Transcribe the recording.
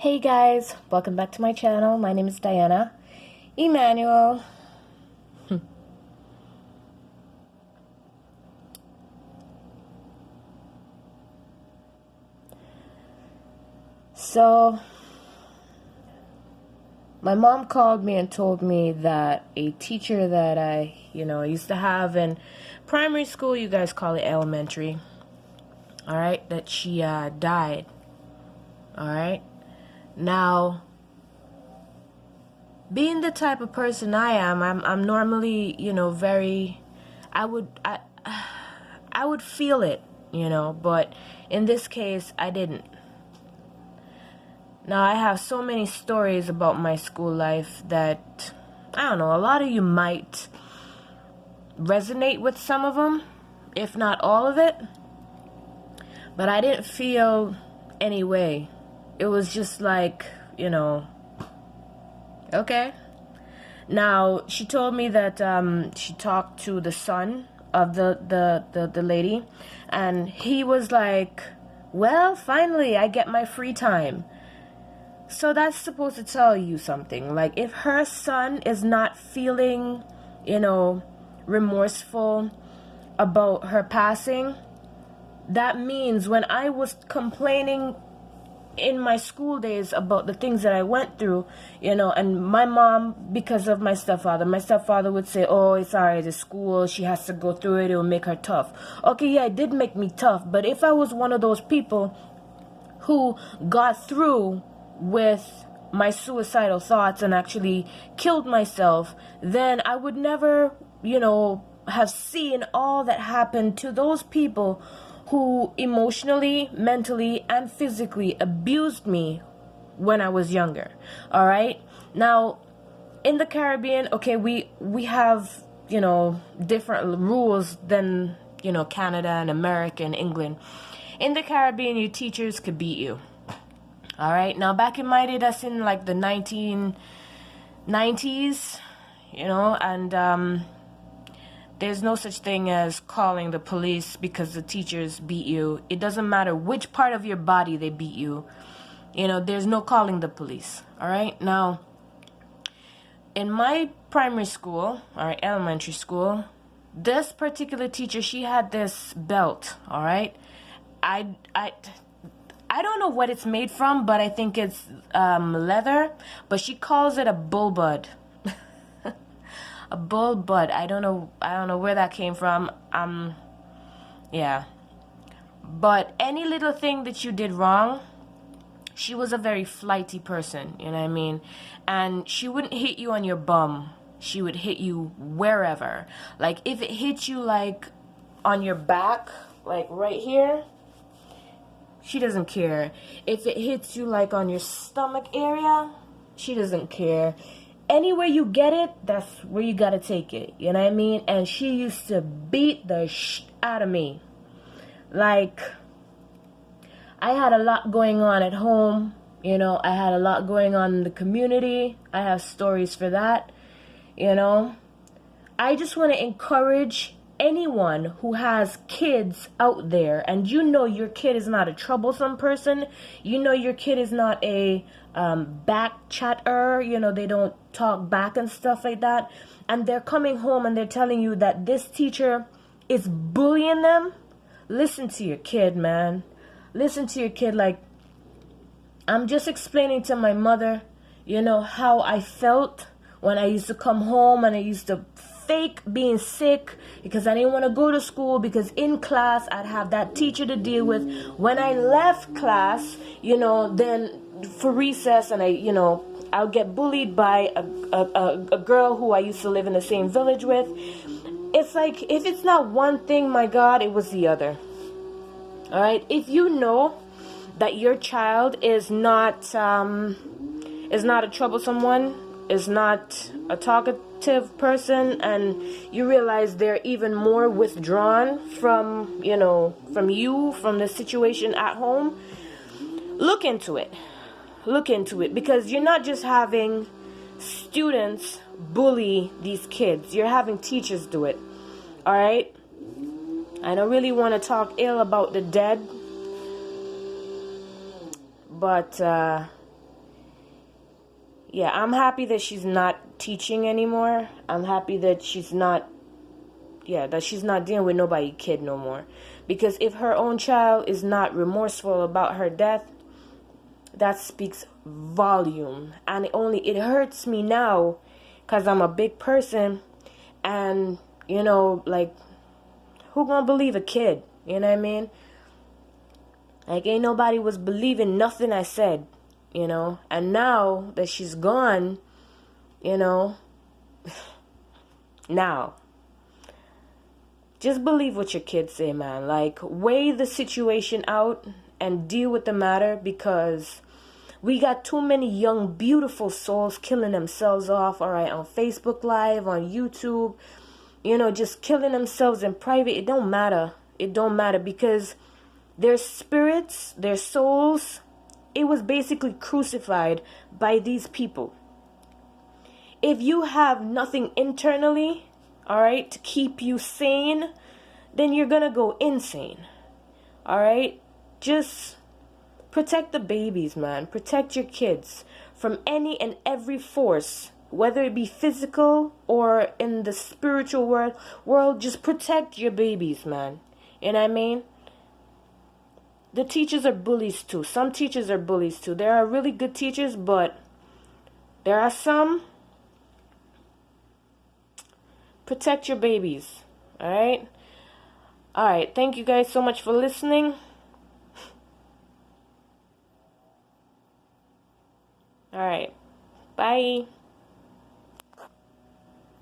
Hey guys, welcome back to my channel. My name is Diana Emmanuel. So, my mom called me and told me that a teacher that I used to have in primary school, you guys call it elementary, alright, that she died, alright. Now, being the type of person I am, I'm normally, very, I would feel it, but in this case, I didn't. Now, I have so many stories about my school life that, I don't know, a lot of you might resonate with some of them, if not all of it, but I didn't feel any way. It was just like, okay. Now, she told me that she talked to the son of the lady, and he was like, well, finally, I get my free time. So that's supposed to tell you something. Like, if her son is not feeling, remorseful about her passing, that means when I was complaining in my school days about the things that I went through, and my mom, because of my stepfather would say, oh, it's alright, it's school, she has to go through it, it will make her tough. Okay, yeah, it did make me tough, but if I was one of those people who got through with my suicidal thoughts and actually killed myself, then I would never, have seen all that happened to those people who emotionally, mentally, and physically abused me when I was younger. All right. Now, in the Caribbean, okay, we have, different rules than, Canada and America and England. In the Caribbean, your teachers could beat you. All right. Now, back in my day, that's in like the 1990s, and there's no such thing as calling the police because the teachers beat you. It doesn't matter which part of your body they beat you. There's no calling the police. All right. Now, in my primary school, or elementary school, this particular teacher, she had this belt. All right. I don't know what it's made from, but I think it's leather. But she calls it a bull bud. A bull bud. I don't know where that came from. Yeah. But any little thing that you did wrong, she was a very flighty person, you know what I mean? And she wouldn't hit you on your bum. She would hit you wherever. Like, if it hit you, like, on your back, like right here, she doesn't care. If it hits you, like, on your stomach area, she doesn't care. Anywhere you get it, that's where you gotta take it. You know what I mean? And she used to beat the out of me. Like, I had a lot going on at home. I had a lot going on in the community. I have stories for that. I just want to encourage anyone who has kids out there, and your kid is not a troublesome person, your kid is not a back chatter, they don't talk back and stuff like that, and they're coming home and they're telling you that this teacher is bullying them. Listen to your kid, man. Listen to your kid. Like, I'm just explaining to my mother, how I felt when I used to come home and I used to fake being sick because I didn't want to go to school, because in class I'd have that teacher to deal with. When I left class, then for recess, and I'll get bullied by a girl who I used to live in the same village with. It's like, if it's not one thing, my God, it was the other. All right. If you know that your child is not a troublesome one, is not a talkative person, and you realize they're even more withdrawn from the situation at home, look into it. Because you're not just having students bully these kids, you're having teachers do it. All right. I don't really want to talk ill about the dead, but yeah, I'm happy that she's not teaching anymore. I'm happy that she's not, yeah, that she's not dealing with nobody kid no more. Because if her own child is not remorseful about her death, that speaks volume. And it hurts me now because I'm a big person, and like, who gonna believe a kid? You know what I mean? Like, ain't nobody was believing nothing I said, and now that she's gone, now just believe what your kids say, man. Like, weigh the situation out and deal with the matter, because we got too many young, beautiful souls killing themselves off, all right, on Facebook Live, on YouTube, just killing themselves in private. It don't matter. It don't matter, because their spirits, their souls, it was basically crucified by these people. If you have nothing internally, all right, to keep you sane, then you're gonna go insane. All right? Just protect the babies, man. Protect your kids from any and every force, whether it be physical or in the spiritual world. Just protect your babies, man. You know what I mean? The teachers are bullies too. Some teachers are bullies too. There are really good teachers, but there are some. Protect your babies. All right? All right. Thank you guys so much for listening. All right. Bye.